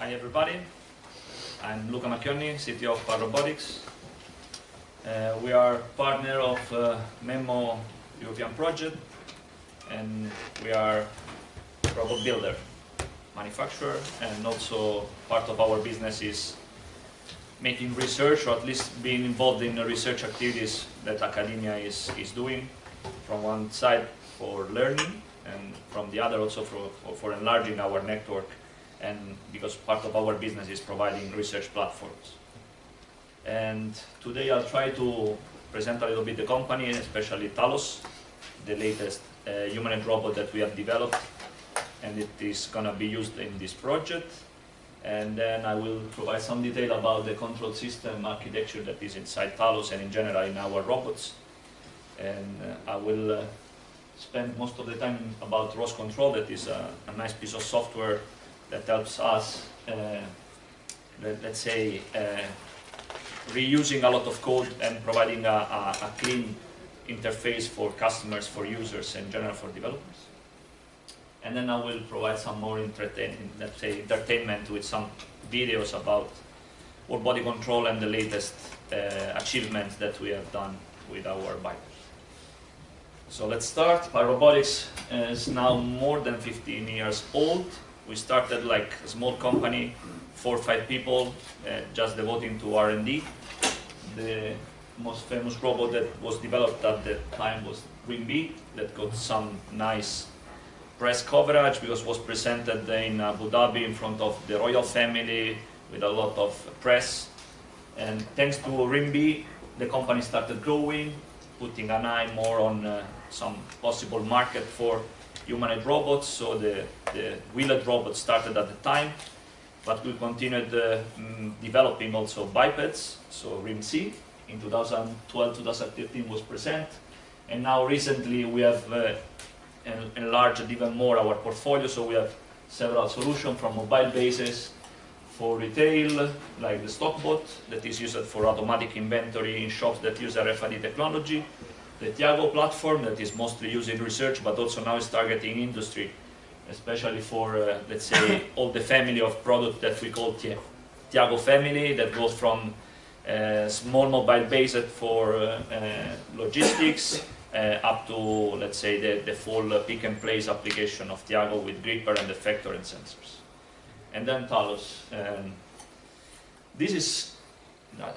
Hi everybody, I'm Luca Marchionni, CTO of Power Robotics. We are partner of Memmo European project, and we are robot builder, manufacturer, and also part of our business is making research, or at least being involved in the research activities that academia is doing, from one side for learning, and from the other also for enlarging our network, and because part of our business is providing research platforms. And today I'll try to present a little bit the company, especially TALOS, the latest humanoid robot that we have developed, and it is going to be used in this project. And then I will provide some detail about the control system architecture that is inside TALOS and in general in our robots. And I will spend most of the time about ROS control, that is a nice piece of software that helps us, let's say, reusing a lot of code and providing a clean interface for customers, for users, and in general for developers. And then I will provide some more entertainment with some videos about all body control and the latest achievements that we have done with our bikers. So let's start. Power Robotics is now more than 15 years old. We started like a small company, 4 or 5 people, just devoting to R&D. The most famous robot that was developed at the time was RIMB, that got some nice press coverage because it was presented in Abu Dhabi in front of the royal family with a lot of press. And thanks to RIMB, the company started growing, putting an eye more on some possible market for humanoid robots. So the wheeled robot started at the time, but we continued developing also bipeds. So RIMC in 2012-2013 was present, and now recently we have enlarged even more our portfolio. So we have several solutions from mobile bases for retail, like the Stockbot that is used for automatic inventory in shops that use RFID technology, the Tiago platform that is mostly used in research but also now is targeting industry, especially for, let's say, all the family of products that we call Tiago family, that goes from small mobile base for logistics up to, let's say, the full pick and place application of Tiago with gripper and effector and sensors. And then TALOS. This is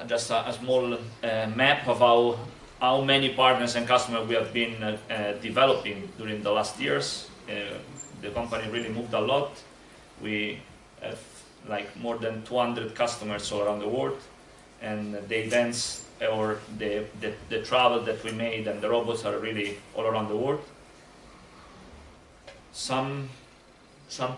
just a small map of how many partners and customers we have been developing during the last years. The company really moved a lot. We have like more than 200 customers all around the world, and the events or the travel that we made and the robots are really all around the world. Some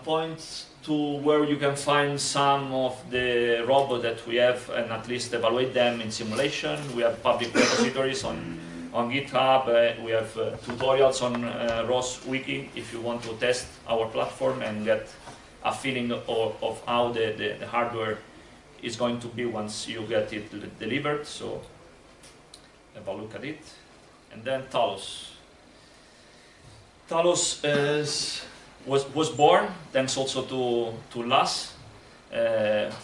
points to where you can find some of the robots that we have and at least evaluate them in simulation. We have public repositories on GitHub. We have tutorials on ROS Wiki if you want to test our platform and get a feeling of how the hardware is going to be once you get it delivered. So have a look at it. And then TALOS. TALOS was born thanks also to LAS.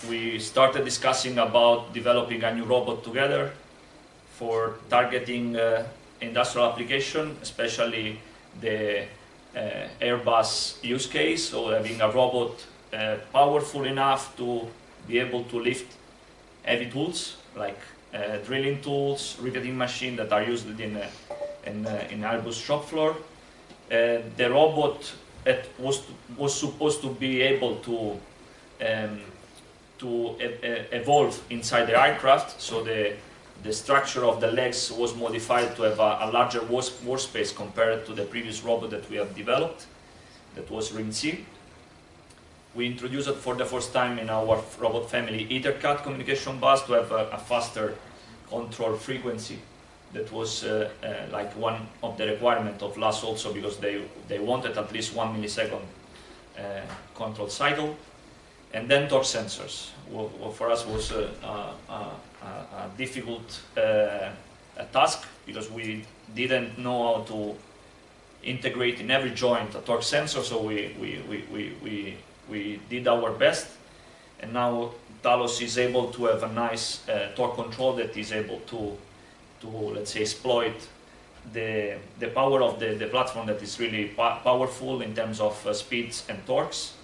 We started discussing about developing a new robot together for targeting industrial application, especially the Airbus use case, so having a robot powerful enough to be able to lift heavy tools like drilling tools, riveting machine that are used in Airbus shop floor. The robot was supposed to be able to evolve inside the aircraft, so the structure of the legs was modified to have a larger workspace compared to the previous robot that we have developed, that was RIMC. We introduced it for the first time in our robot family EtherCAT communication bus to have a faster control frequency. That was like one of the requirements of LAS also, because they wanted at least 1 millisecond control cycle. And then torque sensors. What for us was a difficult task, because we didn't know how to integrate in every joint a torque sensor, so we did our best. And now TALOS is able to have a nice torque control that is able to let's say, exploit the power of the platform that is really powerful in terms of speeds and torques.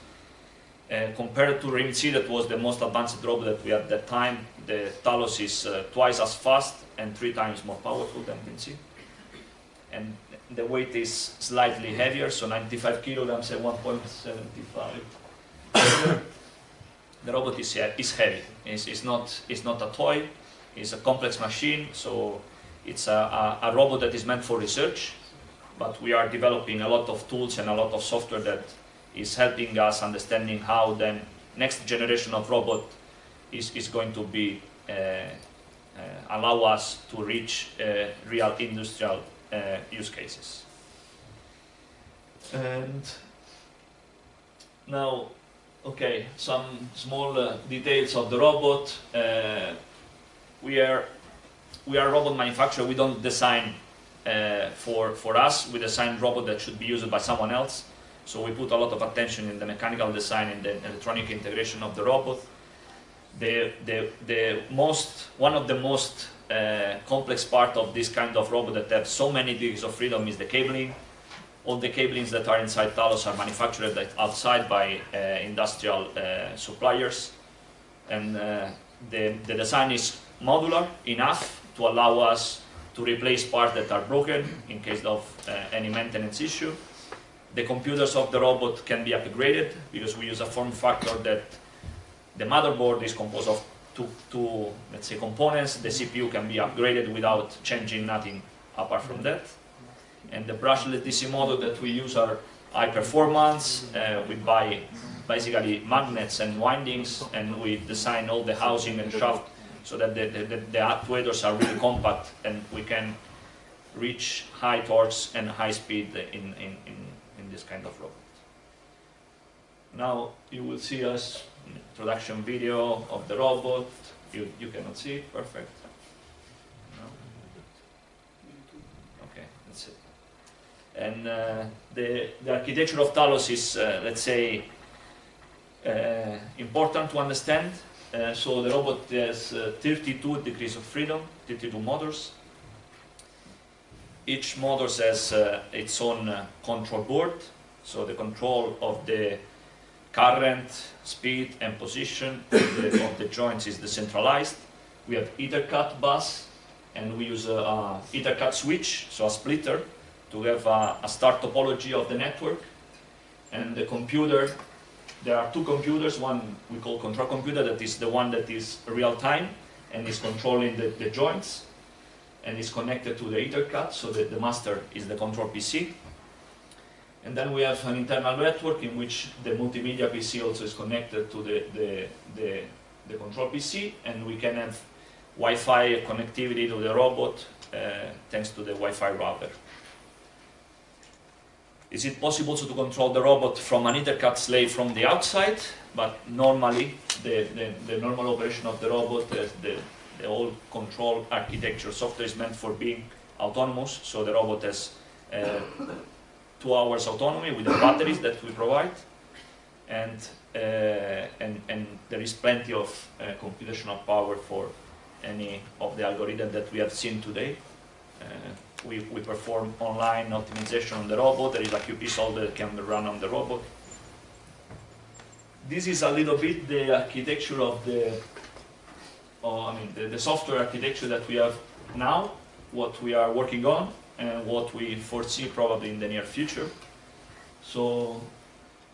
Compared to Rim C, that was the most advanced robot that we had at that time, the TALOS is twice as fast and 3 times more powerful than Rim C. And the weight is slightly heavier, so 95 kilograms and 1.75. The robot is heavy. It's not a toy. It's a complex machine, so it's a robot that is meant for research. But we are developing a lot of tools and a lot of software that is helping us understanding how the next generation of robot is going to be allow us to reach real industrial use cases. And now, okay, some small details of the robot. We are a robot manufacturer. We don't design for us. We design robot that should be used by someone else. So we put a lot of attention in the mechanical design and the electronic integration of the robot. One of the most complex part of this kind of robot that have so many degrees of freedom is the cabling. All the cablings that are inside TALOS are manufactured outside by industrial suppliers. And the design is modular enough to allow us to replace parts that are broken in case of any maintenance issue. The computers of the robot can be upgraded because we use a form factor that the motherboard is composed of two let's say, components. The CPU can be upgraded without changing nothing apart from that. And the brushless DC motor that we use are high performance. We buy basically magnets and windings, and we design all the housing and shaft so that the actuators are really compact, and we can reach high torques and high speed in this kind of robot. Now you will see us introduction video of the robot. You cannot see it, perfect. No? Okay, that's it. And the architecture of TALOS is, let's say, important to understand. So the robot has 32 degrees of freedom, 32 motors. Each motor has its own control board, so the control of the current, speed and position of the joints is decentralized. We have Ethercat bus, and we use a Ethercat switch, so a splitter, to have a start topology of the network. And the computer, there are two computers, one we call control computer, that is the one that is real time and is controlling the joints and is connected to the Ethercat, so that the master is the control PC. And then we have an internal network in which the multimedia PC also is connected to the control PC, and we can have Wi-Fi connectivity to the robot thanks to the Wi-Fi router. Is it possible to control the robot from an Ethercat slave from the outside? But normally, the normal operation of the robot, the whole control architecture software is meant for being autonomous. So the robot has 2 hours autonomy with the batteries that we provide, and there is plenty of computational power for any of the algorithms that we have seen today. We perform online optimization on the robot. There is a QP solver that can run on the robot. This is a little bit the architecture of the software architecture that we have now, what we are working on, and what we foresee probably in the near future. So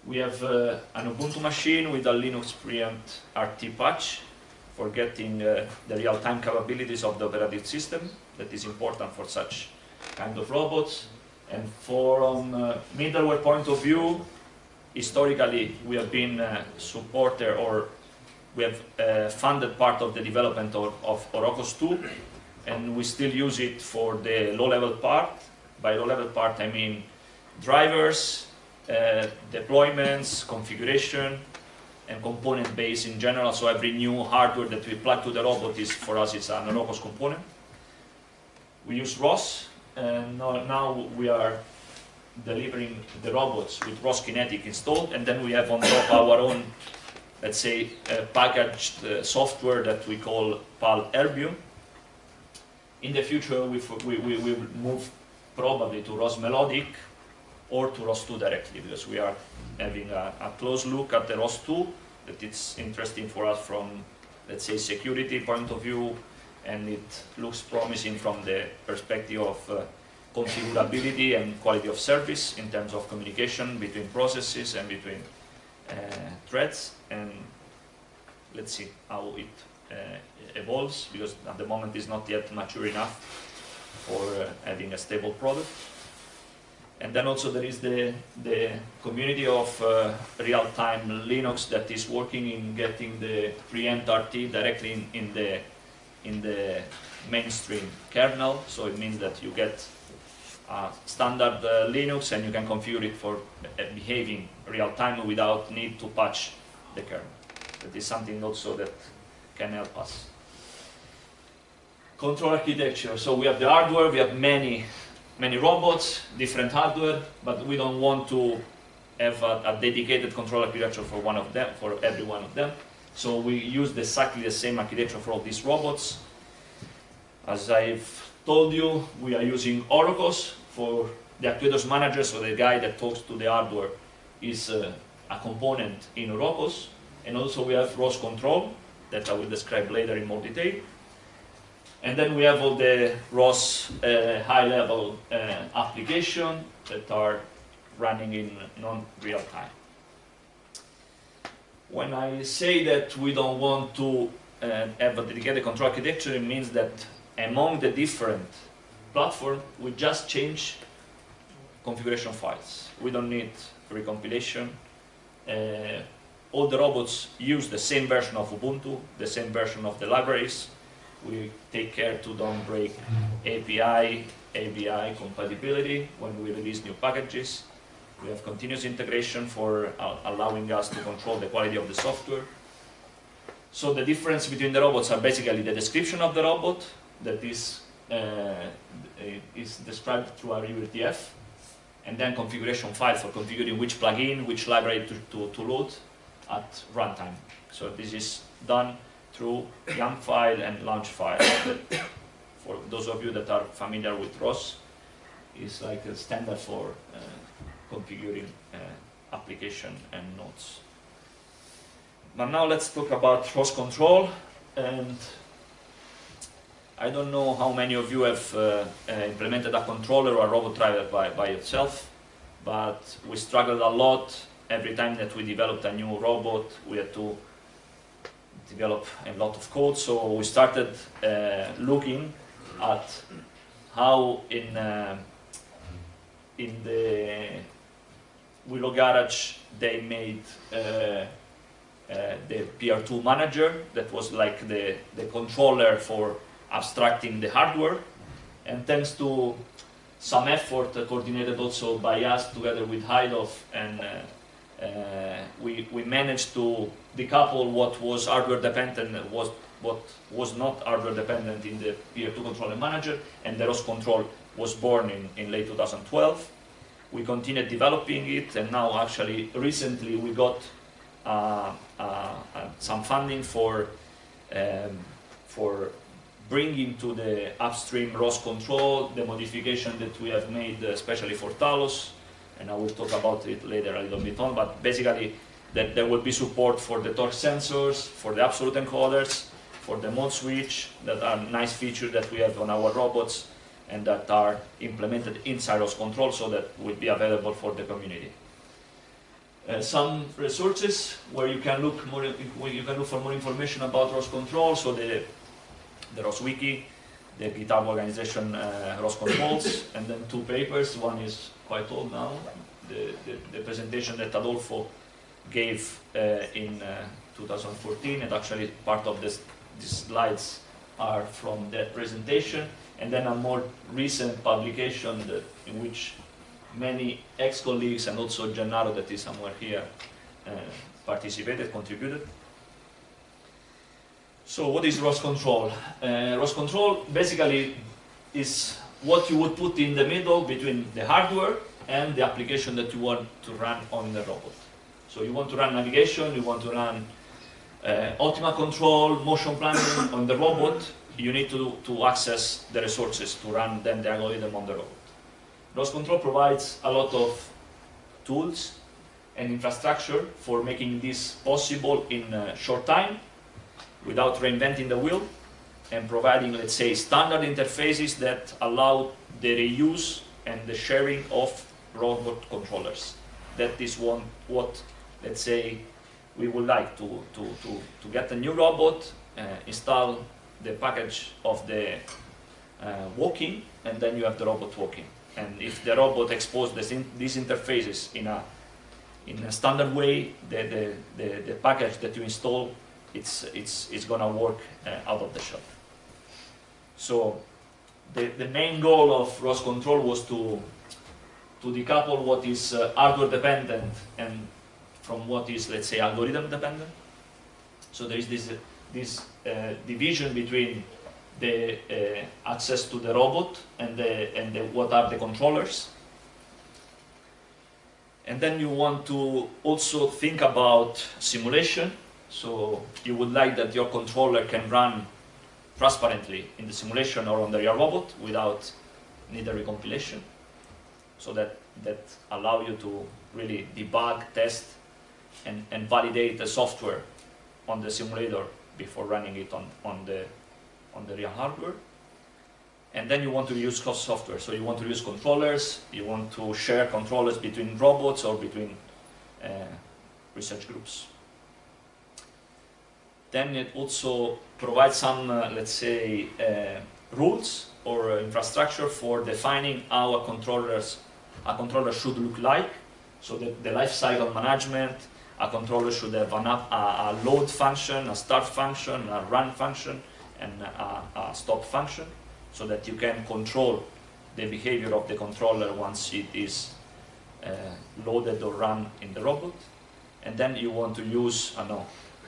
we have an Ubuntu machine with a Linux preempt RT patch for getting the real-time capabilities of the operating system that is important for such kind of robots. And from middleware point of view, historically we have been supporter, or we have funded part of the development of Orocos 2, and we still use it for the low-level part. By low-level part I mean drivers, deployments, configuration, and component base in general. So every new hardware that we plug to the robot is, for us, it's an Orocos component. We use ROS, and now we are delivering the robots with ROS Kinetic installed, and then we have on top our own let's say, packaged software that we call PAL Erbium. In the future, we will move probably to ROS Melodic or to ROS2 directly, because we are having a close look at the ROS2, that it's interesting for us from, let's say, security point of view, and it looks promising from the perspective of configurability and quality of service in terms of communication between processes and between threads. And let's see how it evolves, because at the moment it's not yet mature enough for having a stable product. And then also there is the community of real-time Linux that is working in getting the preempt RT directly in the mainstream kernel. So it means that you get a standard Linux and you can configure it for behaving real-time without need to patch the kernel. That is something also that can help us. Control architecture. So we have the hardware, we have many robots, different hardware, but we don't want to have a dedicated control architecture for one of them, for every one of them. So we use exactly the same architecture for all these robots. As I've told you, we are using Orocos for the actuators manager, so the guy that talks to the hardware is a component in Orocos. And also we have ROS control, that I will describe later in more detail. And then we have all the ROS high-level applications that are running in non-real time. When I say that we don't want to have a dedicated control architecture, it means that among the different platforms, we just change configuration files. We don't need recompilation. All the robots use the same version of Ubuntu, the same version of the libraries. We take care to don't break API, ABI compatibility when we release new packages. We have continuous integration for allowing us to control the quality of the software. So the difference between the robots are basically the description of the robot that is described through a URTF, and then configuration file for configuring which plugin, which library to load at runtime. So this is done through YAML file and launch file. For those of you that are familiar with ROS, is like a standard for configuring application and nodes. But now let's talk about ROS control. And I don't know how many of you have implemented a controller or a robot driver by itself, but we struggled a lot. Every time that we developed a new robot, we had to develop a lot of code. So we started looking at how in the Willow Garage they made the PR2 manager, that was like the controller for abstracting the hardware. And thanks to some effort coordinated also by us together with Haidov, and we managed to decouple what was hardware dependent and what was not hardware dependent in the PR2 controller manager, and the ROS control was born in late 2012. We continued developing it, and now actually recently we got some funding for bringing to the upstream ROS control the modification that we have made especially for TALOS, and I will talk about it later a little bit on, but basically that there will be support for the torque sensors, for the absolute encoders, for the mode switch, that are nice features that we have on our robots and that are implemented inside ROS control, so that will be available for the community. Some resources where you can look for more information about ROS control. So the ROS wiki, the GitHub organization ROS controls, and then two papers. One is quite old now, the presentation that Adolfo gave in 2014, and actually part of these slides are from that presentation, and then a more recent publication in which many ex-colleagues and also Gennaro, that is somewhere here, participated, contributed. So what is ROS control? ROS control basically is what you would put in the middle between the hardware and the application that you want to run on the robot. So you want to run navigation, you want to run Ultimate control, motion planning on the robot, you need to access the resources to run then the algorithm on the robot. ROS control provides a lot of tools and infrastructure for making this possible in a short time without reinventing the wheel, and providing, let's say, standard interfaces that allow the reuse and the sharing of robot controllers. That is what, let's say, we would like to get a new robot, install the package of the walking, and then you have the robot walking. And if the robot exposes these interfaces in a standard way, the package that you install, it's gonna work out of the shelf. So the main goal of ROS control was to decouple what is hardware dependent and from what is, let's say, algorithm dependent. So there is this division between the access to the robot and what are the controllers. And then you want to also think about simulation. So you would like that your controller can run transparently in the simulation or on the real robot without need a recompilation. So that allow you to really debug, test, and validate the software on the simulator before running it on the real hardware. And then you want to use cross software. So you want to use controllers, you want to share controllers between robots or between research groups. Then it also provides some, let's say, rules or infrastructure for defining how a controller should look like. So the life cycle management, a controller should have a load function, a start function, a run function, and a stop function, so that you can control the behavior of the controller once it is loaded or run in the robot. And then you want to use,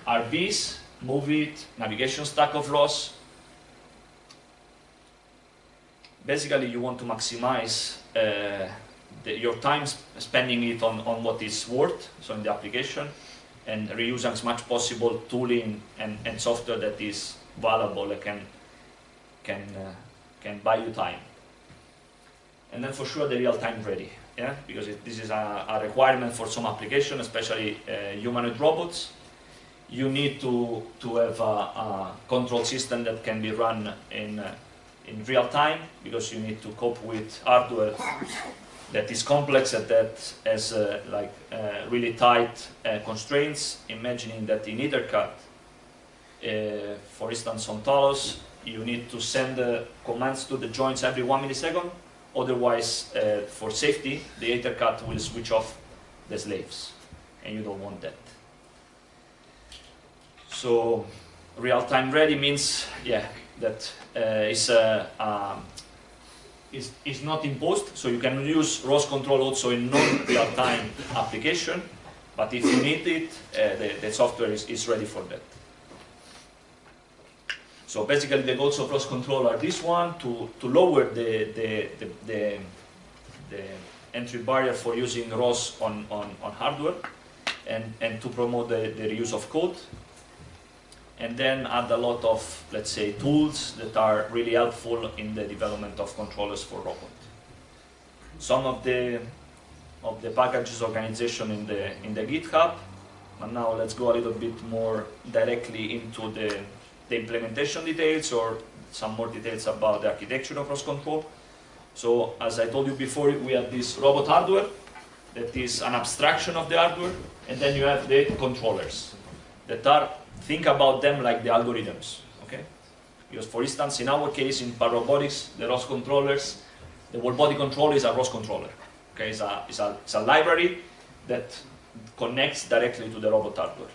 RBs, move it, navigation stack of ROS. Basically, you want to maximize your time spending it on what is worth, so in the application, and reuse as much possible tooling and software that is valuable and can buy you time. And then for sure the real-time ready, yeah, because this is a requirement for some application, especially humanoid robots. You need to have a control system that can be run in real time, because you need to cope with hardware that is complex and that has really tight constraints. Imagining that in EtherCAT, for instance on TALOS, you need to send commands to the joints every 1 millisecond, otherwise for safety the EtherCAT will switch off the slaves, and you don't want that. So real-time ready means, yeah, that is not imposed, so you can use ROS control also in non-real-time application, but if you need it, the software is ready for that. So basically the goals of ROS control are this one, to lower the entry barrier for using ROS on hardware, and to promote the reuse of code. And then add a lot of, let's say, tools that are really helpful in the development of controllers for robot. Some of the packages organization in the GitHub, and now let's go a little bit more directly into the implementation details, or some more details about the architecture of ROS control. So as I told you before, we have this robot hardware that is an abstraction of the hardware, and then you have the controllers that are, think about them like the algorithms, okay? Because for instance, in our case, in robotics, the ROS controllers, the whole body control is a ROS controller, okay? It's a library that connects directly to the robot hardware.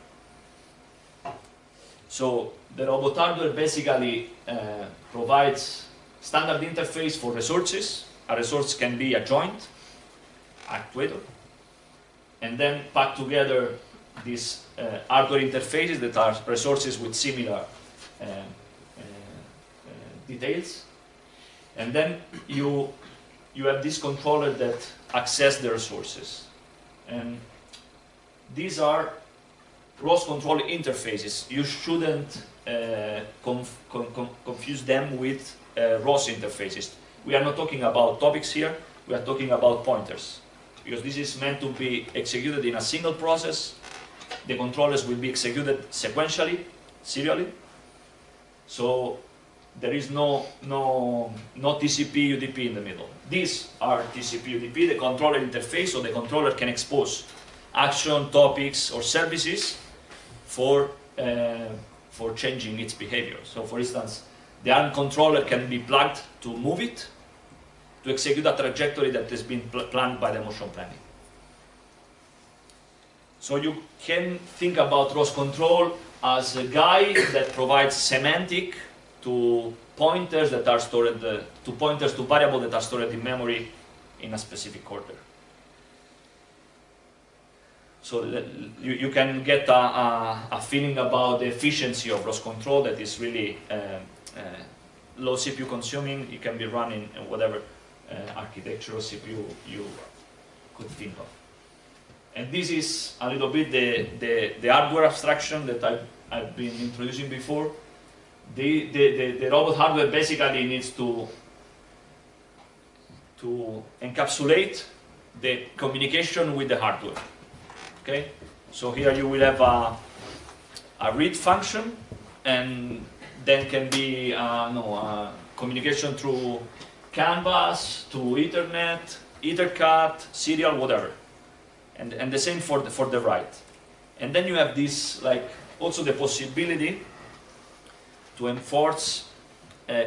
So the robot hardware basically provides standard interface for resources. A resource can be a joint, actuator, and then pack together these hardware interfaces that are resources with similar details, and then you have this controller that access the resources, and these are ROS control interfaces, you shouldn't confuse them with ROS interfaces. We are not talking about topics here, we are talking about pointers. Because this is meant to be executed in a single process. The controllers will be executed sequentially, serially. So there is no TCP UDP in the middle. These are TCP UDP, the controller interface, so the controller can expose action, topics, or services for changing its behavior. So for instance, the ARM controller can be plugged to move it, to execute a trajectory that has been planned by the motion planning. So you can think about ROS control as a guy that provides semantic to pointers that are stored, to variables that are stored in memory in a specific order. So you can get a feeling about the efficiency of ROS control that is really low CPU consuming. It can be run in whatever architecture or CPU you could think of. And this is a little bit the hardware abstraction that I've been introducing before. The robot hardware basically needs to encapsulate the communication with the hardware. Okay, so here you will have a read function, and then can be communication through Canvas, to Ethernet, Ethercat, serial, whatever, and the same for the write. And then you have this, like, also the possibility to enforce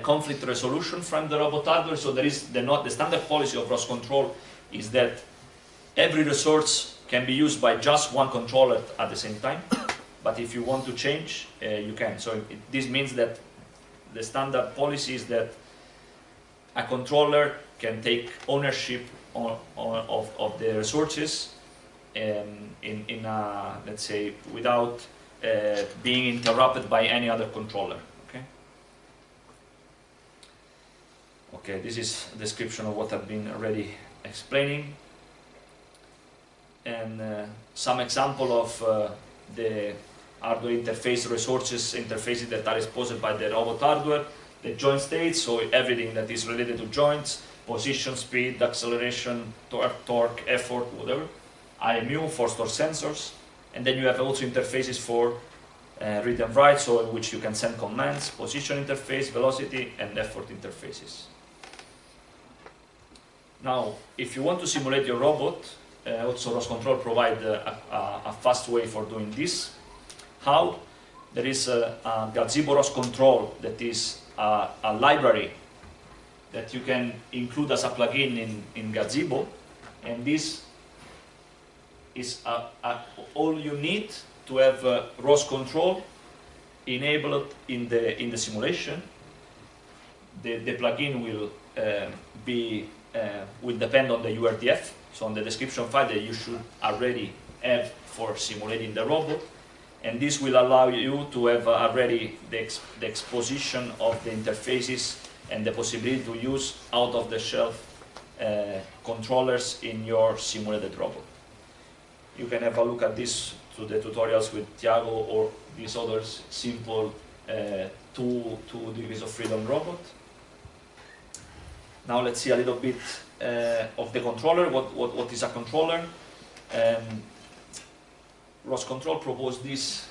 conflict resolution from the robot hardware. So there is the standard policy of ROS control is that every resource can be used by just one controller at the same time, but if you want to change, you can. So this means that the standard policy is that a controller can take ownership of the resources in let's say, without being interrupted by any other controller. Okay, this is a description of what I've been already explaining. And some example of the hardware interface resources interfaces that are exposed by the robot hardware. The joint states, so everything that is related to joints, position, speed, acceleration, torque, effort, whatever. IMU for store sensors. And then you have also interfaces for read and write, so in which you can send commands, position interface, velocity, and effort interfaces. Now, if you want to simulate your robot, also ROS control provides a fast way for doing this. How? There is a Gazebo ROS control that is a library that you can include as a plugin in Gazebo, and this is all you need to have ROS control enabled in the simulation. The plugin will will depend on the URDF, so on the description file that you should already have for simulating the robot, and this will allow you to have already the exposition of the interfaces and the possibility to use out-of-the-shelf controllers in your simulated robot. You can have a look at this through the tutorials with Tiago or these others simple 2 degrees of freedom robot. Now let's see a little bit of the controller. What is a controller? ROS control proposed this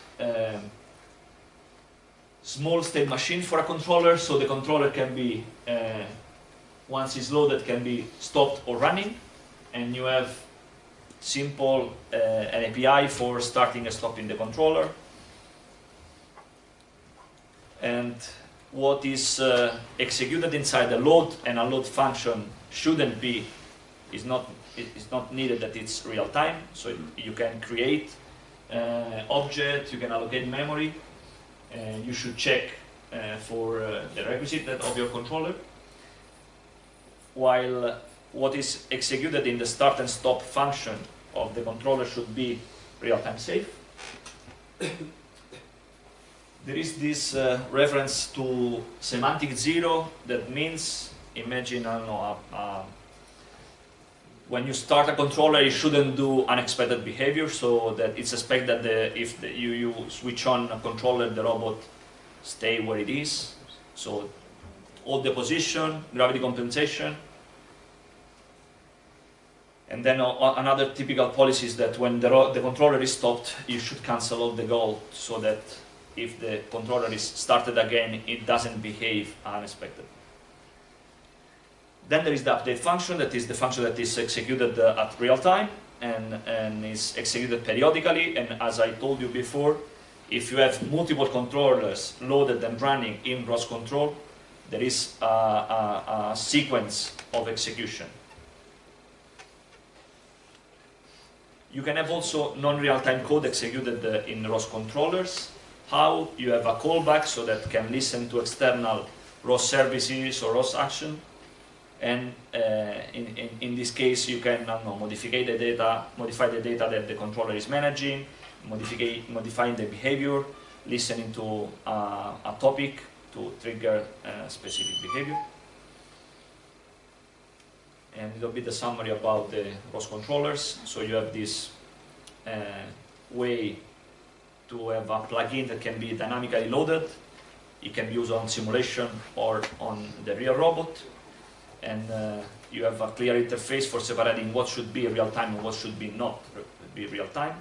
small state machine for a controller, so the controller can be, once it's loaded, can be stopped or running, and you have simple an API for starting and stopping the controller. And what is executed inside the load and unload function shouldn't be, it's not needed that it's real time, so you can create object, you can allocate memory, and you should check for the requisite of your controller, while what is executed in the start and stop function of the controller should be real-time safe. There is this reference to semantic zero that means, imagine, I don't know, when you start a controller, it shouldn't do unexpected behavior, so that it's expected that if you switch on a controller, the robot stay where it is. So all the position, gravity compensation. And then another typical policy is that when the controller is stopped, you should cancel all the goal, so that if the controller is started again, it doesn't behave unexpected. Then there is the update function, that is the function that is executed at real time and is executed periodically. And as I told you before, if you have multiple controllers loaded and running in ROS control, there is a sequence of execution. You can have also non-real-time code executed in ROS controllers. How? You have a callback, so that can listen to external ROS services or ROS action. And in this case, you can modify the data that the controller is managing, modifying the behavior, listening to a topic to trigger specific behavior. And a little bit the summary about the ROS controllers. So you have this way to have a plugin that can be dynamically loaded. It can be used on simulation or on the real robot. And you have a clear interface for separating what should be real time and what should be not be real time.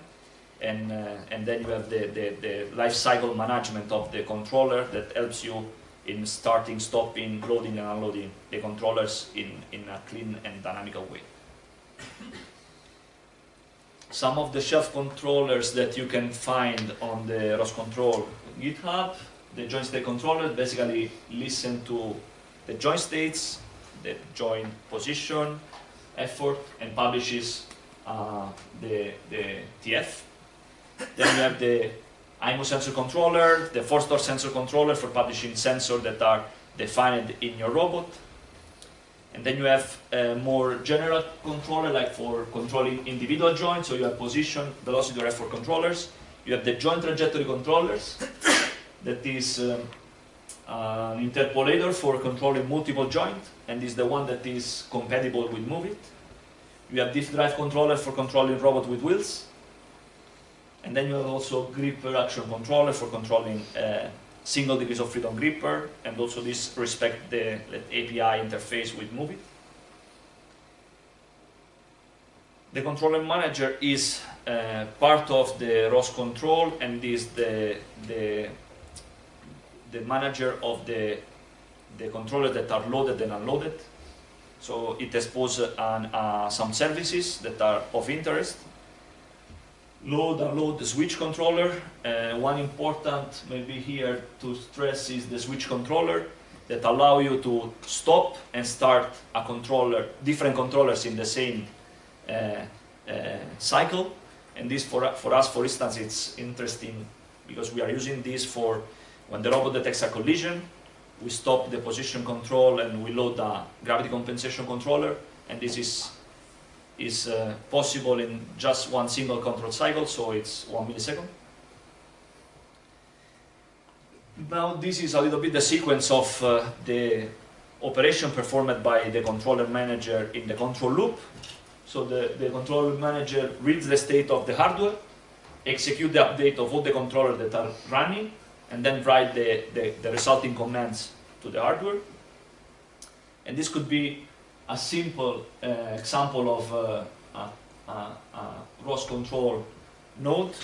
And then you have the life cycle management of the controller that helps you in starting, stopping, loading and unloading the controllers in a clean and dynamical way. Some of the shelf controllers that you can find on the ROS control GitHub, the joint state controller basically listen to the joint states, the joint position, effort, and publishes the TF. Then you have the IMO sensor controller, the four-star sensor controller for publishing sensors that are defined in your robot. And then you have a more general controller, like for controlling individual joints. So you have position, velocity, or effort controllers. You have the joint trajectory controllers. That is an interpolator for controlling multiple joints, and is the one that is compatible with MoveIt. You have diff drive controller for controlling robot with wheels. And then you have also gripper action controller for controlling single degrees of freedom gripper, and also this respect the API interface with MoveIt. The controller manager is part of the ROS control, and is the manager of the controllers that are loaded and unloaded. So it exposes some services that are of interest. Load, unload the switch controller. One important maybe here to stress is the switch controller that allow you to stop and start a controller, different controllers in the same cycle. And this for us, for instance, it's interesting because we are using this for when the robot detects a collision. We stop the position control and we load the gravity compensation controller, and this is possible in just one single control cycle, so it's 1 millisecond. Now this is a little bit the sequence of the operation performed by the controller manager in the control loop. So the controller manager reads the state of the hardware, execute the update of all the controllers that are running, and then write the resulting commands to the hardware. And this could be a simple example of a ROS control node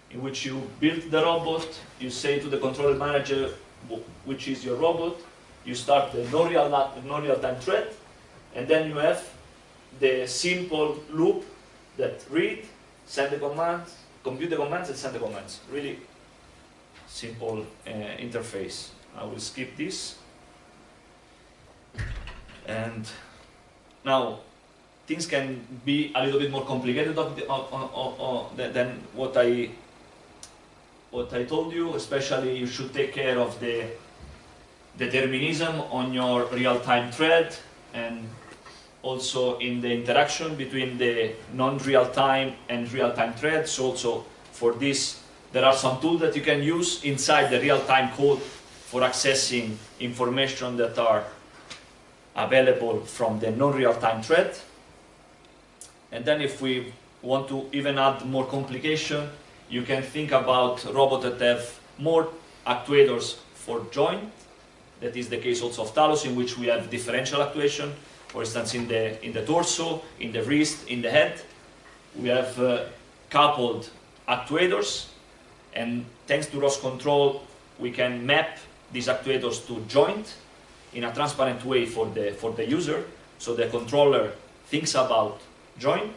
in which you build the robot, you say to the controller manager which is your robot, you start the non-real-time thread, and then you have the simple loop that read, send the commands, compute the commands, and send the commands. Really simple interface. I will skip this. And now things can be a little bit more complicated than what I told you. Especially, you should take care of the determinism on your real-time thread, and also in the interaction between the non-real-time and real-time threads. Also, for this, there are some tools that you can use inside the real-time code for accessing information that are available from the non-real-time thread. And then if we want to even add more complication, you can think about robots that have more actuators for joint. That is the case also of TALOS, in which we have differential actuation. For instance, in the torso, in the wrist, in the head, we have coupled actuators, and thanks to ROS control, we can map these actuators to joint in a transparent way for the user, so the controller thinks about joint,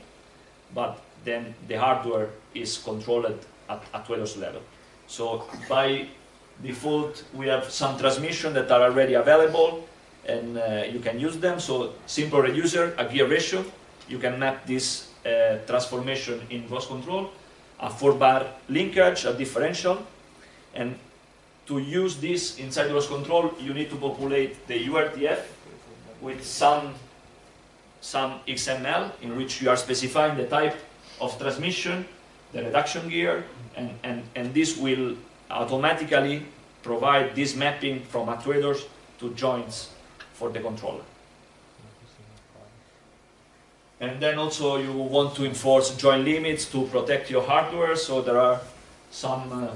but then the hardware is controlled at actuators level. So by default, we have some transmission that are already available, and you can use them. So simple reducer, a gear ratio, you can map this transformation in ROS control, a 4-bar linkage, a differential, and to use this inside ROS control, you need to populate the URTF with some XML in which you are specifying the type of transmission, the reduction gear, and this will automatically provide this mapping from actuators to joints for the controller. And then also you want to enforce joint limits to protect your hardware, so there are some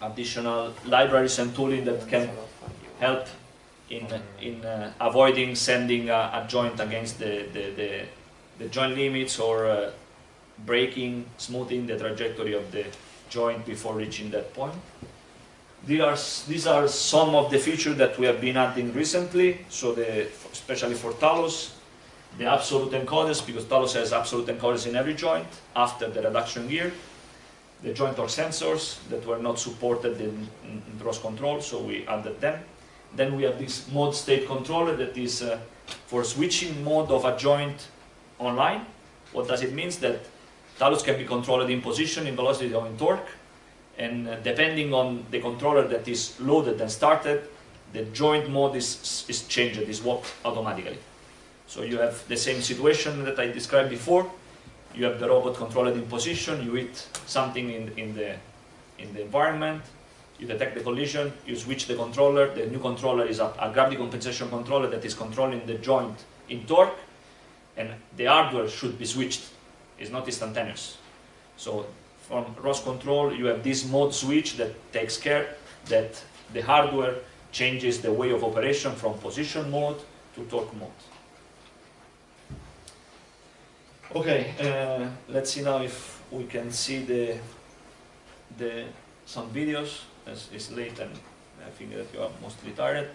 additional libraries and tooling that can help in avoiding sending a joint against the joint limits, or breaking, smoothing the trajectory of the joint before reaching that point. These are some of the features that we have been adding recently, so especially for TALOS, the absolute encoders, because TALOS has absolute encoders in every joint after the reduction gear, the joint torque sensors that were not supported in ROS control, so we added them. Then we have this mode state controller that is for switching mode of a joint online. What does it mean? That TALOS can be controlled in position, in velocity, or in torque, and depending on the controller that is loaded and started, the joint mode is changed, is swapped automatically. So you have the same situation that I described before. You have the robot controlled in position, you hit something in the environment, you detect the collision, you switch the controller. The new controller is a gravity compensation controller that is controlling the joint in torque, and the hardware should be switched. It's not instantaneous. So from ROS control, you have this mode switch that takes care that the hardware changes the way of operation from position mode to torque mode. Okay, let's see now if we can see some videos. It's late and I think that you are mostly tired.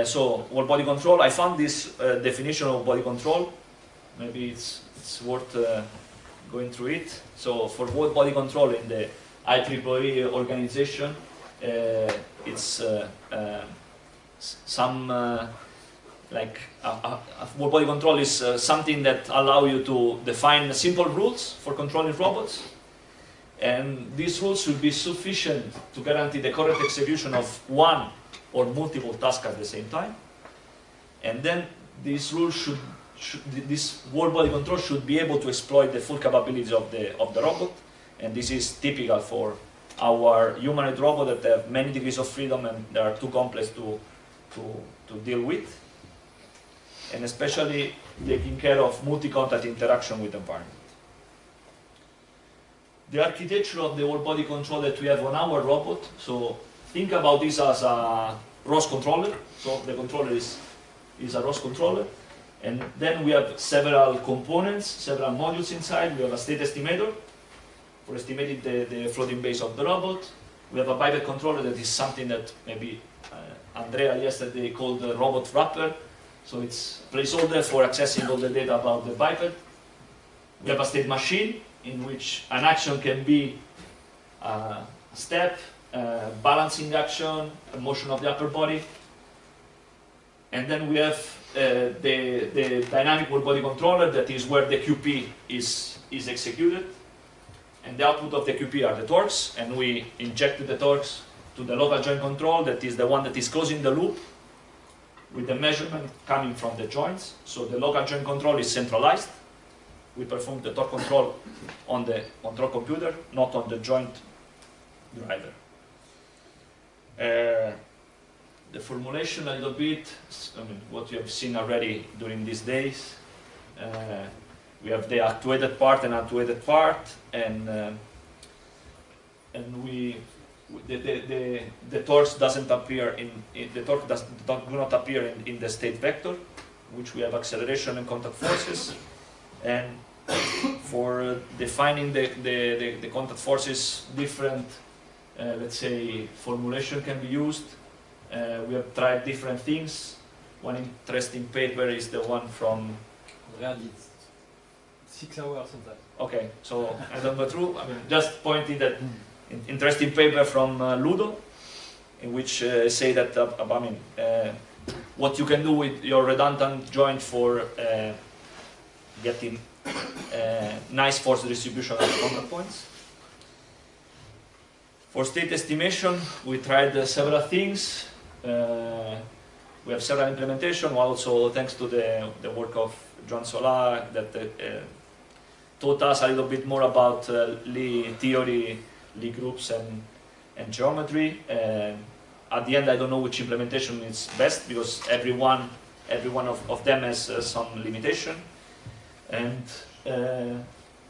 So, whole body control. I found this definition of body control. Maybe it's worth going through it. So, for whole body control in the IEEE organization, it's like a whole body control is something that allows you to define simple rules for controlling robots, and these rules should be sufficient to guarantee the correct execution of one or multiple tasks at the same time. And then these rules this whole body control should be able to exploit the full capabilities of the robot, and this is typical for our humanoid robot that have many degrees of freedom and they are too complex to deal with, and especially taking care of multi-contact interaction with the environment. The architecture of the whole body control that we have on our robot, so think about this as a ROS controller. So the controller is a ROS controller, and then we have several components, several modules inside. We have a state estimator for estimating the floating base of the robot. We have a biped controller that is something that maybe Andrea yesterday called the robot wrapper. So it's a placeholder for accessing all the data about the biped. We have a state machine in which an action can be a step, balancing action, a motion of the upper body. And then we have the dynamic whole body controller, that is where the QP is executed. And the output of the QP are the torques, and we injected the torques to the local joint control, that is the one that is closing the loop with the measurement coming from the joints. So the local joint control is centralized. We perform the torque control on the control computer, not on the joint driver. The formulation a little bit, what you have seen already during these days. we have the actuated part and actuated part, and the torque doesn't appear the torque do not appear in the state vector, which we have acceleration and contact forces. And for defining the contact forces, different let's say formulation can be used. We have tried different things. One interesting paper is the one from 6 hours sometimes. Okay, so I don't go through. I mean, just pointing that interesting paper from Ludo, in which say that I mean, what you can do with your redundant joint for getting nice force distribution at the contact points. For state estimation, we tried several things. We have several implementations, also thanks to the work of Joan Solà, that taught us a little bit more about Lie theory, Lie groups, and geometry. At the end, I don't know which implementation is best, because every one of them has some limitation. And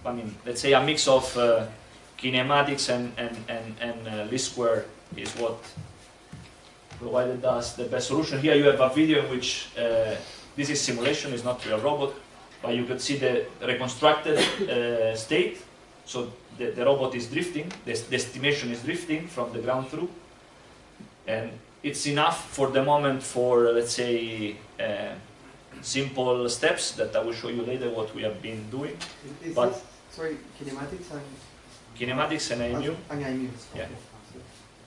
I mean, let's say a mix of kinematics and least square is what provided us the best solution. Here you have a video in which this is simulation, it's not real robot, but you could see the reconstructed state. So the robot is drifting, the estimation is drifting from the ground through, and it's enough for the moment for, let's say, simple steps that I will show you later what we have been doing. But this, sorry, kinematics and kinematics and IMU. And IMU. Yeah.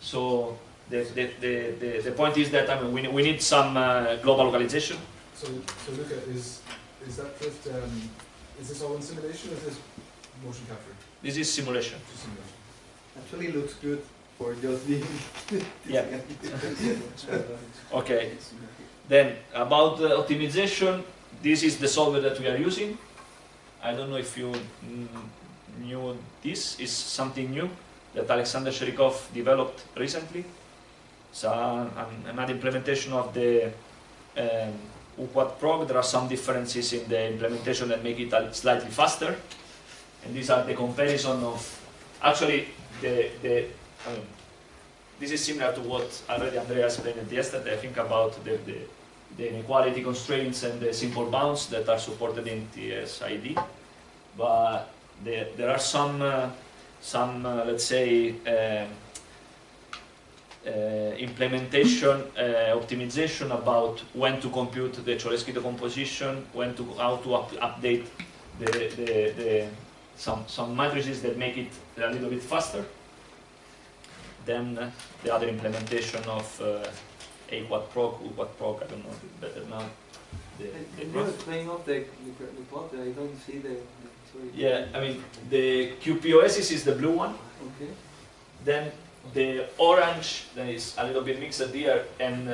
So the point is that, I mean, we need some global localization. So Luca, is that drift? Is this all in simulation, or is this motion capture? This is simulation. Just simulation. Actually looks good for just being. Yeah. Okay. Then about the optimization, this is the solver that we are using. I don't know if you knew this is something new that Alexander Sherikov developed recently. It's another implementation of the UQuad prog. There are some differences in the implementation that make it slightly faster. And these are the comparison of, actually, I mean, this is similar to what already Andrea explained yesterday. I think about the inequality constraints and the simple bounds that are supported in TSID. But there are some let's say, implementation, optimization about when to compute the Cholesky decomposition, how to update some matrices that make it a little bit faster than the other implementation of A-quad prog, U-quad prog. I don't know better now. Can you explain of the plot? I don't see the sorry. Yeah, I mean, the QPOSs is the blue one. Okay. Then the orange, that is a little bit mixed here, and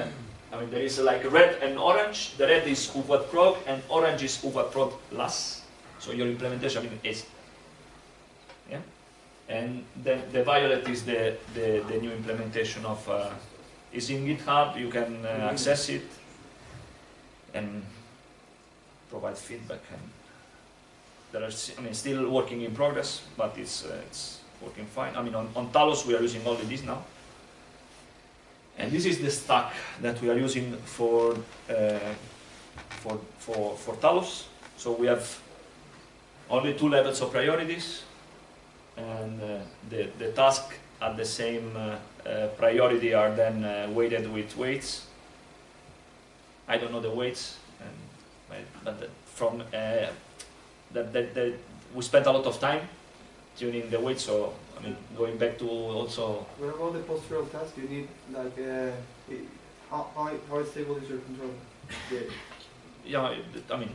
I mean, there is like red and orange. The red is UQuad prog, and orange is UQuad prog plus. So your implementation, I mean, is, yeah. And then the violet is the new implementation of, is in GitHub. You can access it and provide feedback. And there are, I mean, still working in progress, but it's working fine. I mean, on TALOS we are using only this now. And this is the stack that we are using for TALOS. So we have only 2 levels of priorities, and the task at the same priority are then weighted with weights. I don't know the weights, but from we spent a lot of time tuning the weights. So I mean, going back to also. What about the postural task? You need like how stable is your control? Yeah, I mean,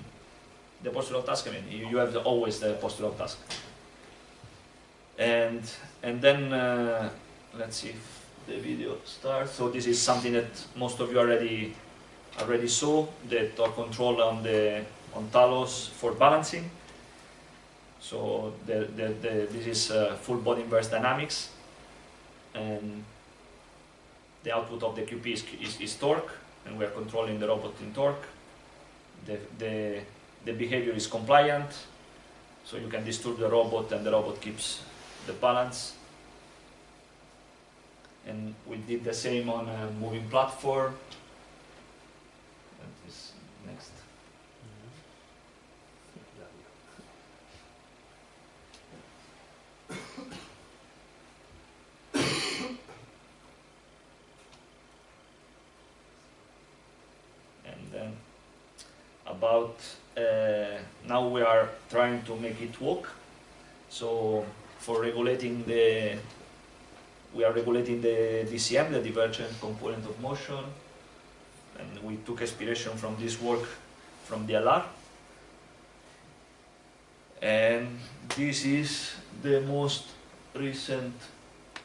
the postural task. I mean, you have always the postural task. And then let's see if the video starts. So this is something that most of you already saw, the torque control on TALOS for balancing. So this is full body inverse dynamics, and the output of the QP is torque, and we are controlling the robot in torque. The behavior is compliant. so you can disturb the robot and the robot keeps the balance. And we did the same on a moving platform. That is next. And then about now we are trying to make it walk. So for regulating we are regulating the DCM, the divergent component of motion, and we took inspiration from this work from the LR. And this is the most recent.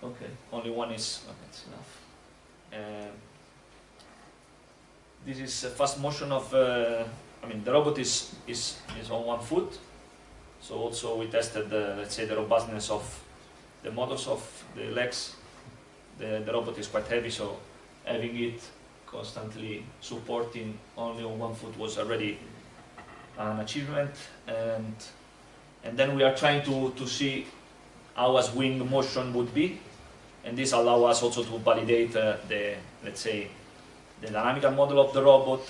Okay, only one is. Okay, it's enough. This is a fast motion of. I mean, the robot is on 1 foot. So also we tested let's say the robustness of the motors of the legs. The robot is quite heavy, so having it constantly supporting only on 1 foot was already an achievement. And then we are trying to see how a swing motion would be, and this allows us also to validate let's say the dynamical model of the robot,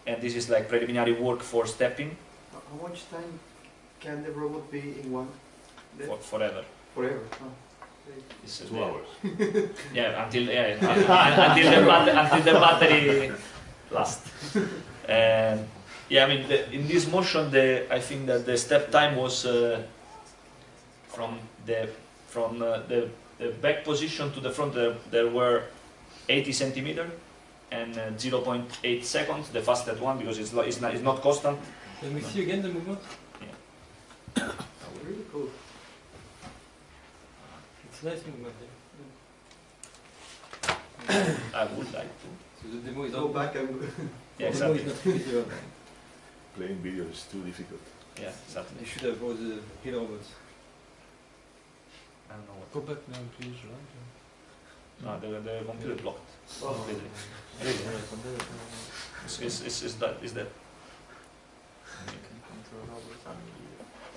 and this is like preliminary work for stepping. How much time can the robot be in one? Forever. Forever. Oh. This 2 hours. Yeah, until the battery lasts. Yeah, I mean, in this motion, I think that the step time was from the back position to the front. There were 80 centimeters and 0.8 seconds, the fastest one, because it's not constant. Can we see again the movement? Yeah. Really cool. It's nice movement. I would like to. So the demo is Go back and Yeah, the demo exactly. is not really Playing video is too difficult. Yeah, exactly. You should have brought the real robots. I don't know what. Go back now, please, right? No, the computer blocked. Oh. Completely. Is that?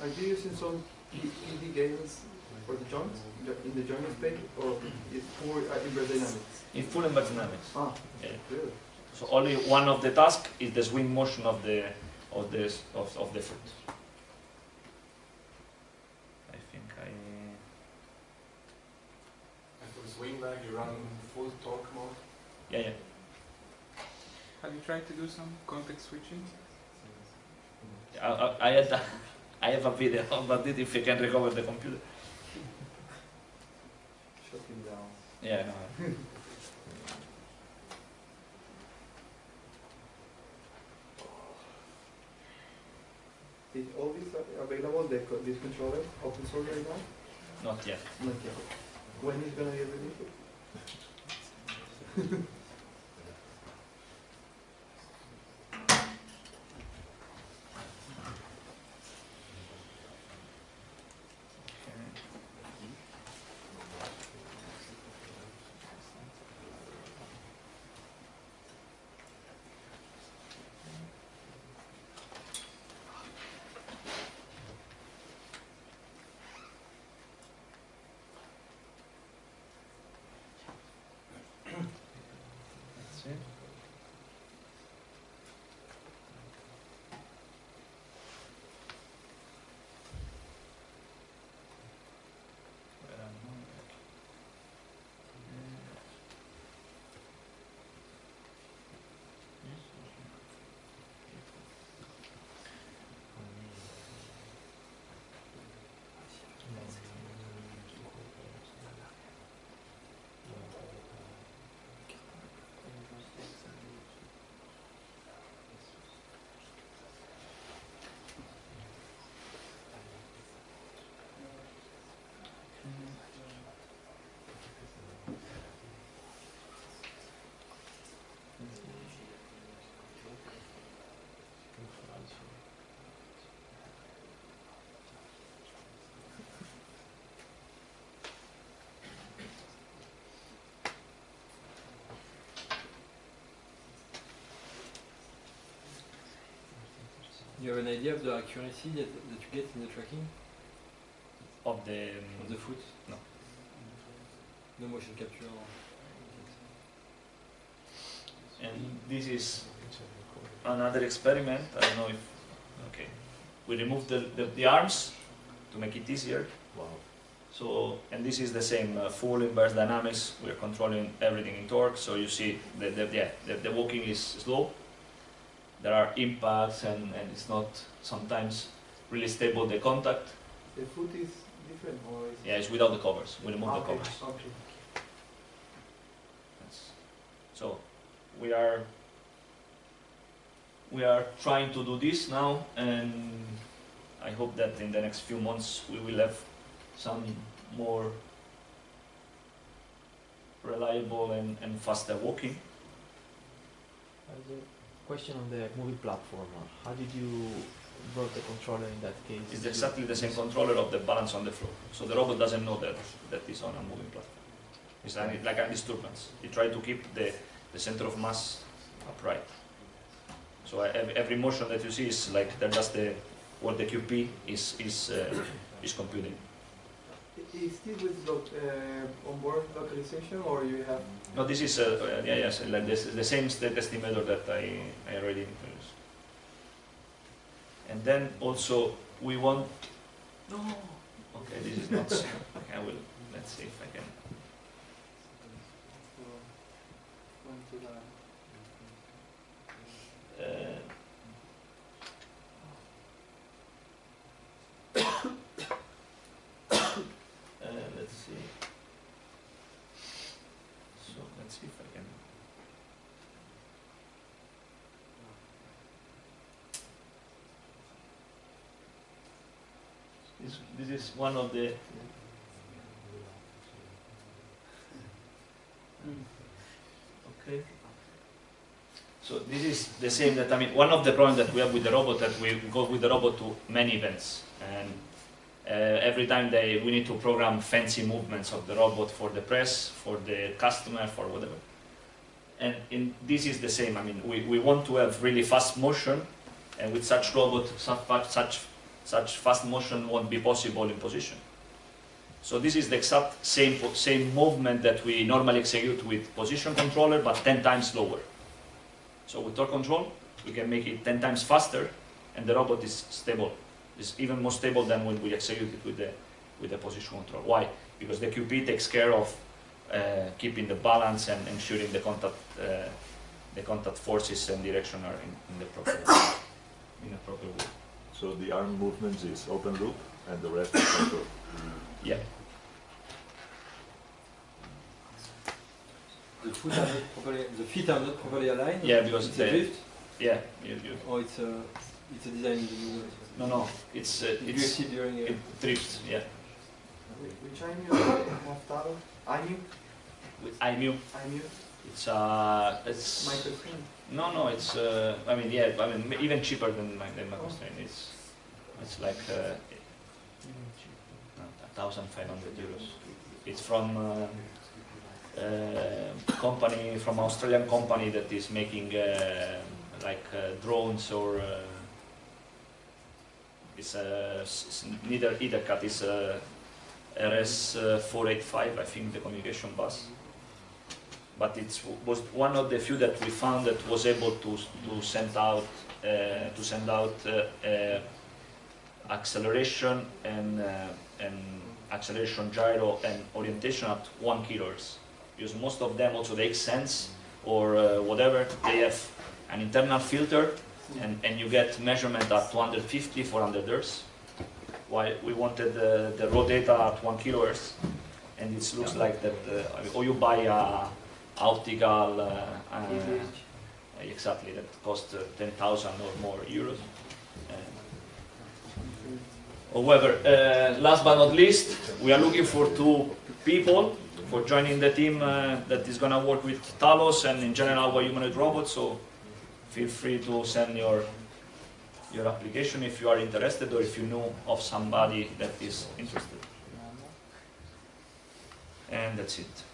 Are you using some PD gains for the joints in the joint space, or is for inverse dynamics? In full embedded dynamics. Ah, Yeah. good. So only one of the tasks is the swing motion of the foot. I think And for the swing lag, you run full torque mode. yeah. Have you tried to do some context switching? I have a video about it if I can recover the computer. Shut him down. Yeah, no. Is all these available, this controller, open source right now? Not yet. Not yet. When is going to be released? You have an idea of the accuracy that you get in the tracking of the of the foot? no. No motion capture. And this is another experiment. I don't know if okay. We removed the arms to make it easier. Wow. So, and this is the same full inverse dynamics. We're controlling everything in torque. So you see the walking is slow. There are impacts and it's not sometimes really stable, the contact. The foot is different, or is Yeah, it's without the covers. We remove the okay. covers. Okay. So we are trying to do this now, and I hope that in the next few months we will have some more reliable and faster walking. As a question on the moving platform, how did you brought the controller in that case? It's exactly the same controller of the balance on the floor. So the robot doesn't know that it's on a moving platform. It's like a disturbance. You try to keep the center of mass upright. So every motion that you see is like they're just what the QP is computing. Is this with onboard localization, or you have? No, this is yes, like this is the same state estimator that I already introduced. And then also we want. No. Okay, this is not. Okay, I will. Let's see if I can. Let's see. So let's see if I can. This is one of the. Okay. So this is the same that, I mean, one of the problems that we have with the robot, that we go with the robot to many events, and every time we need to program fancy movements of the robot for the press, for the customer, for whatever. And this is the same. I mean, we want to have really fast motion, and with such robot, such fast motion won't be possible in position. So this is the exact same movement that we normally execute with position controller, but 10 times slower. So with torque control, we can make it 10 times faster, and the robot is stable. It's even more stable than when we execute it with the position control. Why? Because the QP takes care of keeping the balance and ensuring the contact forces and direction are in the proper way. So the arm movements is open loop, and the rest is control. Yeah. The feet are not properly aligned. Yeah, because it's a drift. Yeah. Or it's a design in the movement. No. It's drifted during it drifts. Yeah. Which IMU have TALOS? IMU? With IMU. IMU? It's Microscreen? No. It's I mean even cheaper than microstrain. It's like 1,500 euros. It's from company, from Australian company that is making drones, or it's neither cut. It's RS485, I think, the communication bus. But it was one of the few that we found that was able to send out acceleration and acceleration, gyro, and orientation at 1 kHz. Because most of them, also the X-Sense or whatever, they have an internal filter, and you get measurement at 250, 400 Hz. Why we wanted the raw data at 1 kHz, and it looks like that. Or you buy a optical, exactly, that costs 10,000 or more euros. However, last but not least, we are looking for 2 people for joining the team that is going to work with TALOS and in general our humanoid robots. So feel free to send your application if you are interested, or if you know of somebody that is interested. And that's it.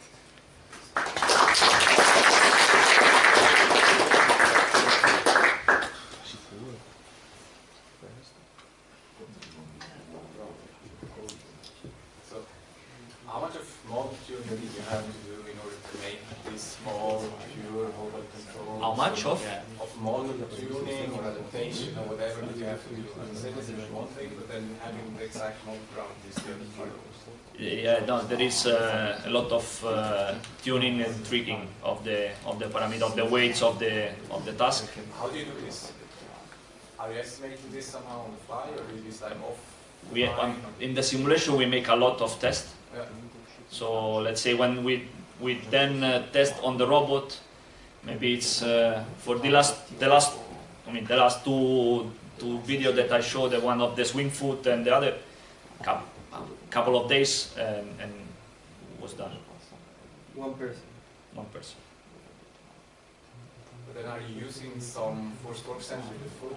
did you have to do in order to make this small, pure mobile control? How much of? Yeah, of model tuning or adaptation or whatever that you have to do. Synthesis is one thing, but then having the exact model ground is the other part. Yeah, no, there is a lot of tuning and tweaking of the parameter, of the weights of the task. How do you do this? Are you estimating this somehow on the fly, or is this like off? In the simulation we make a lot of tests. Yeah. So let's say when we then test on the robot, maybe it's for the last two video that I showed, the one of the swing foot and the other, couple of days and was done. One person. One person. But then are you using some force torque sensor in the foot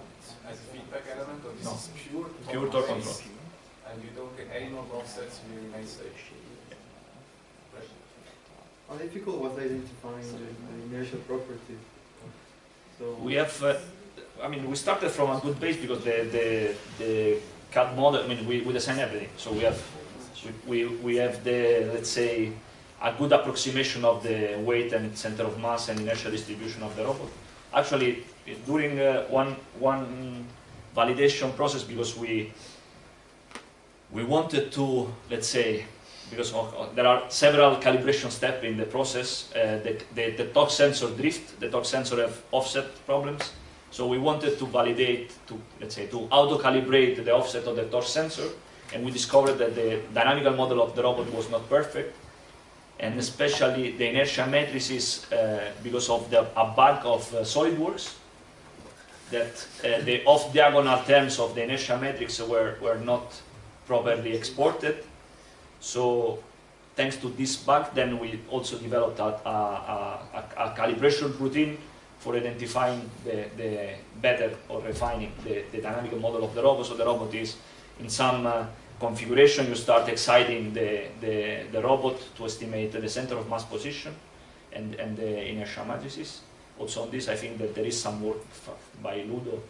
as a feedback element, or this No. is pure Pure torque control. And you don't get any more offsets, you remain safe. Right. How difficult was identifying the inertial property? So We have, we started from a good base because the CAD model, we design everything. So we have the, let's say, a good approximation of the weight and center of mass and inertial distribution of the robot. Actually, during one validation process, because we wanted to, let's say, because there are several calibration steps in the process, the torque sensor drift, the torque sensor have offset problems. So we wanted to validate, to auto-calibrate the offset of the torque sensor, and we discovered that the dynamical model of the robot was not perfect, and especially the inertia matrices, because of a bug of SolidWorks, that the off-diagonal terms of the inertia matrix were not properly exported. So thanks to this bug, then we also developed a calibration routine for identifying the better or refining the dynamical model of the robot. So the robot is in some configuration, you start exciting the robot to estimate the center of mass position and the inertia matrices. Also on this, I think that there is some work by Ludo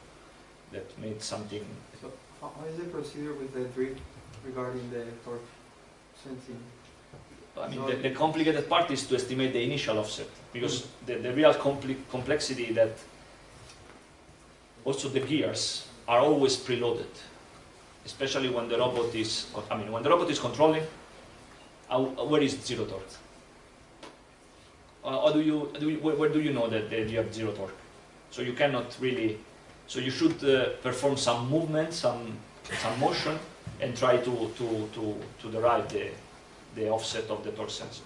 that made something. So how is the procedure with the drift regarding the torque sensing? The complicated part is to estimate the initial offset, because the real complexity that also the gears are always preloaded, especially when the robot is, controlling. Where is zero torque? Where do you know that you have zero torque? So you cannot really. So you should perform some movement, some motion, and try to derive the offset of the torque sensor.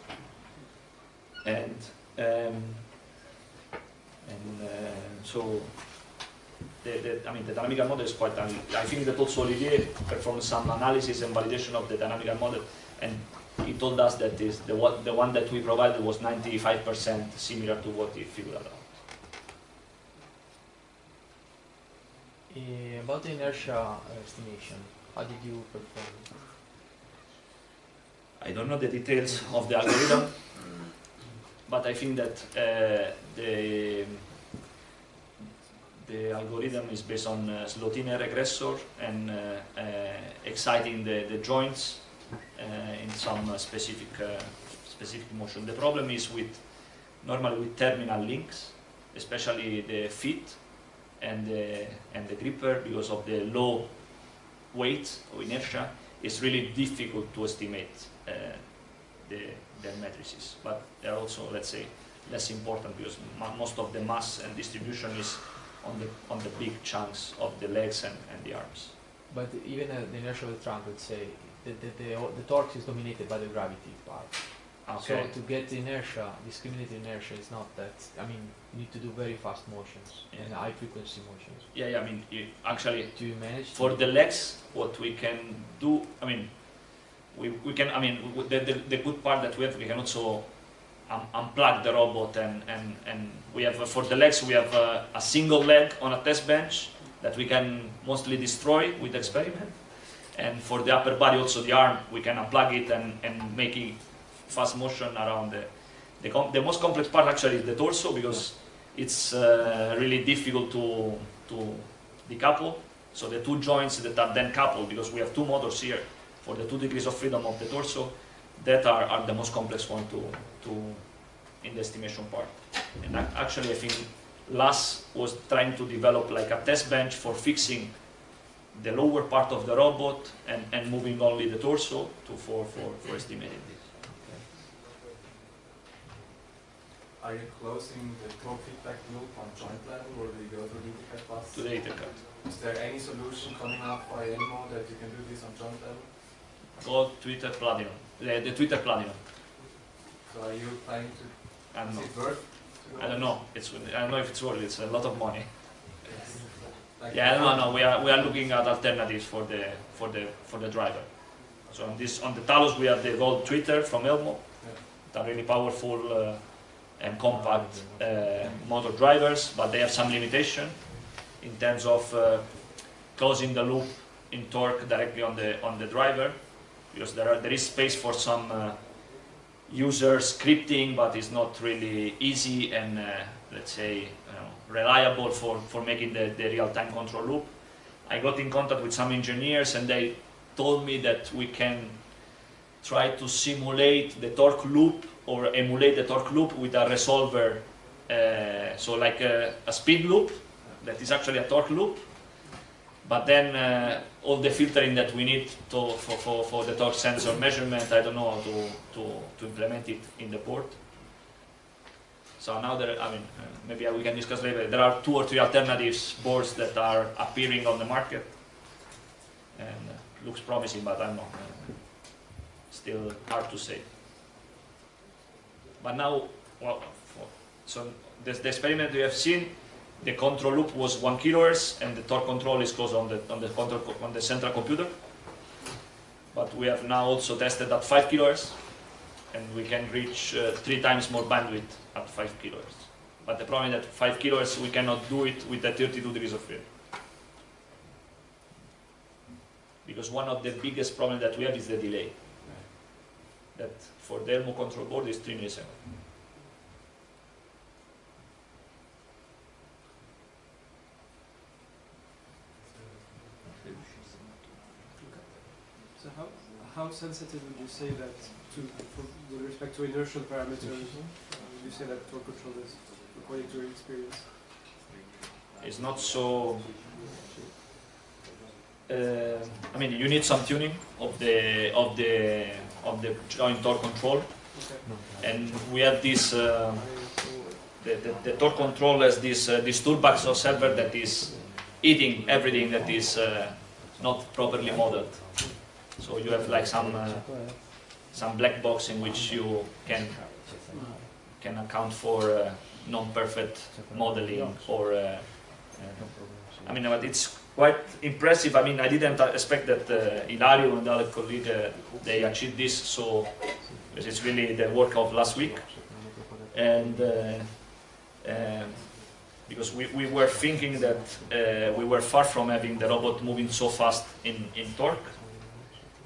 So the dynamical model is quite. I think that also Olivier performed some analysis and validation of the dynamical model, and he told us that the one that we provided was 95% similar to what he figured out. About the inertia estimation, how did you perform? I don't know the details of the algorithm, but I think that the algorithm is based on Slotiner regressor and exciting the joints in some specific motion. The problem is normally with terminal links, especially the feet and the gripper, because of the low weight or inertia. It's really difficult to estimate the matrices, but they're also, let's say, less important because most of the mass and distribution is on the big chunks of the legs and the arms. But even the inertia of the trunk, let's say, the torque is dominated by the gravity part. Okay. So to get the inertia, discriminated inertia is not that. You need to do very fast motions and high frequency motions. Yeah. Actually, do you manage for the legs? What we can do? We can. The good part that we can also unplug the robot and we have for the legs we have a single leg on a test bench that we can mostly destroy with experiment, and for the upper body also the arm we can unplug it and make it fast motion around the most complex part actually is the torso, because it's really difficult to decouple. So the two joints that are then coupled, because we have two motors here for the 2 degrees of freedom of the torso, that are the most complex one to in the estimation part. And actually, I think LAS was trying to develop like a test bench for fixing the lower part of the robot and moving only the torso for estimating this. Are you closing the torque feedback loop on joint level, or do you go to the bus? To the intercut. Is there any solution coming up by Elmo that you can do this on joint level? Called Twitter Platinum. The Twitter Platinum. So are you planning to? I don't Is know. it worth? I don't know. I don't know if it's worth it. It's a lot of money. Like Yeah, no. We are looking at alternatives for the driver. So on the TALOS we have the Gold Twitter from Elmo. They're really powerful and compact motor drivers, but they have some limitation in terms of closing the loop in torque directly on the driver, because there is space for some user scripting, but it's not really easy and let's say reliable for making the real-time control loop. I got in contact with some engineers and they told me that we can try to simulate the torque loop or emulate the torque loop with a resolver, so like a speed loop that is actually a torque loop, but then all the filtering that we need for the torque sensor measurement, I don't know how to implement it in the board. So now maybe we can discuss later. There are 2 or 3 alternatives boards that are appearing on the market, and looks promising, but I don't know. Still hard to say. But now, so the experiment we have seen, the control loop was 1 kHz and the torque control is closed on the central computer. But we have now also tested at 5 kHz and we can reach 3 times more bandwidth at 5 kHz. But the problem is that 5 kHz we cannot do it with the 32 degrees of freedom. Because one of the biggest problems that we have is the delay. That for the Elmo control board is 3 milliseconds. So how sensitive would you say that with respect to inertial parameters, would you say that torque control is, according to your experience? It's not so. You need some tuning of the joint torque control, and we have this. The torque control has this toolbox of server that is eating everything that is not properly modeled. So you have like some black box in which you can account for non-perfect modeling or. But it's quite impressive. I didn't expect that Ilario and the other colleague they achieved this. So because it's really the work of last week, and because we were thinking that we were far from having the robot moving so fast in torque,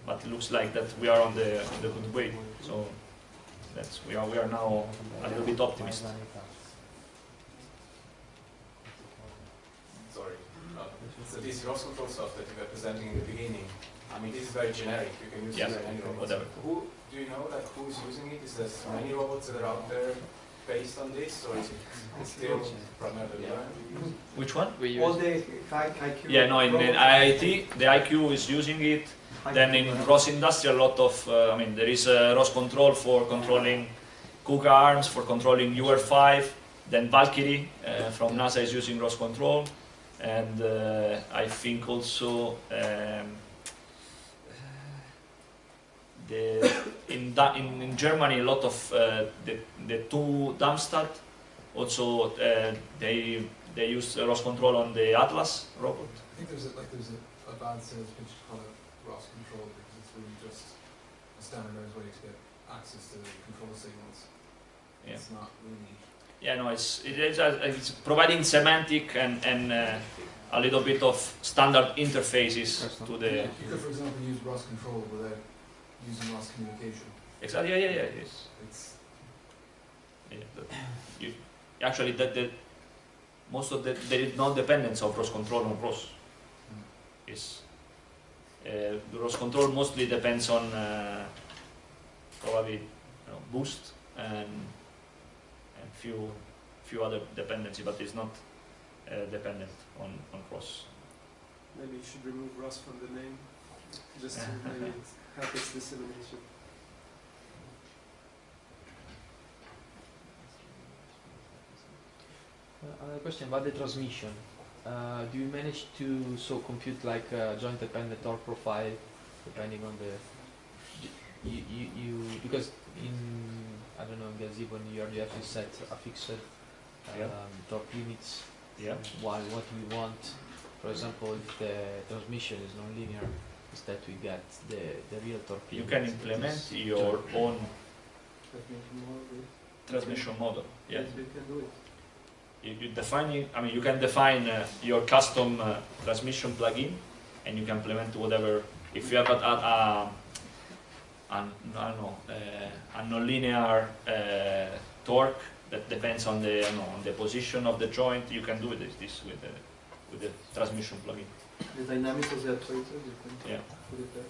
but it looks like that we are on the good way. So we are now a little bit optimistic. Sorry. So this ROS control stuff that you were presenting in the beginning, this is very generic. You can use it in any robots. Whatever. Do you know who's using it? Is there many robots that are out there based on this, or is it still primarily learned? Which one? All the IQ. Yeah, no. In IIT, the IQ is using it. Then in ROS Industrial, a lot of there is a ROS control for controlling Kuka arms, for controlling UR5. Then Valkyrie from NASA is using ROS control, and I think also in Germany a lot of the two Darmstadt also they use ROS control on the Atlas robot. I think there's a bad sales pitch to call it ROS control because it's really just a standardized way to get access to control signals. Yeah. It's not really. Yeah, no, it's providing semantic and a little bit of standard interfaces to the. You could, for example, use ROS control without using ROS communication. Exactly. Yeah. Yes. Actually, most of there is no dependence of ROS control on ROS. The ROS control mostly depends on probably boost and few other dependency, but it's not dependent on cross. Maybe you should remove Rust from the name, just to maybe help its dissemination. Another question about the transmission. Do you manage to compute like a joint dependent torque profile depending on the because in I don't know in Gazebo you already have to set a fixed torque limits. Yeah. While what we want, for example, if the transmission is non-linear, is that we get the real torque. You can implement your own transmission model. Yes. You can do it. You define it. I mean, you can define your custom transmission plugin, and you can implement whatever. If you have a non-linear torque that depends on the position of the joint, you can do this with the transmission plugin. The dynamics of the actuator, you can Yeah. put it there.